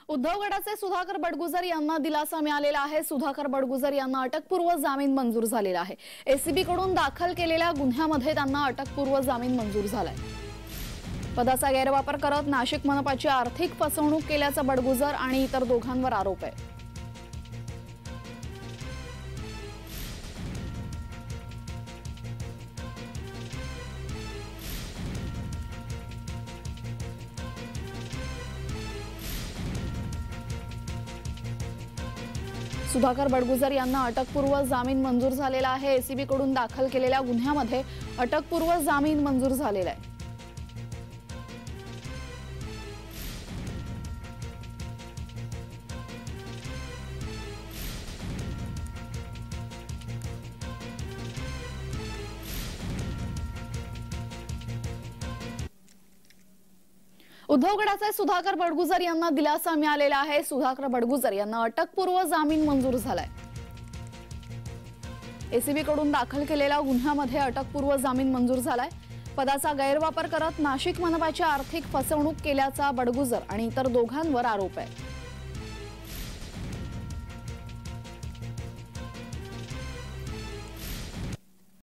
उद्धव गटाचे सुधाकर बडगुजर यांना दिलासा मिळालेला आहे। सुधाकर बडगुजर यांना अटकपूर्व जामीन मंजूर झालेला आहे। एसीबी कडून दाखल केलेल्या गुन्ह्यामध्ये त्यांना अटकपूर्व जामीन मंजूर झालाय। पदाचा गैरवापर करत नाशिक मनपाची आर्थिक फसवणूक केल्याचा बडगुजर आणि इतर दोघांवर आरोप आहे। सुधाकर बडगुजर यांना अटकपूर्व जामीन मंजूर झालेला आहे। एसीबी कडून दाखल केलेल्या गुन्ह्यामध्ये अटकपूर्व जामीन मंजूर झालेला आहे। उद्धव गटाचे सुधाकर बडगुजर यांना दिलासा मिळालेला आहे। सुधाकर बडगुजर यांना अटकपूर्व जामीन मंजूर झालाय। एसीबी कडून दाखल केलेल्या गुन्ह्यामध्ये अटकपूर्व जामीन मंजूर झालाय। पदाचा गैरवापर करत नाशिक मनपाची आर्थिक फसवणूक केल्याचा बडगुजर आणि इतर दोघांवर आरोप आहे।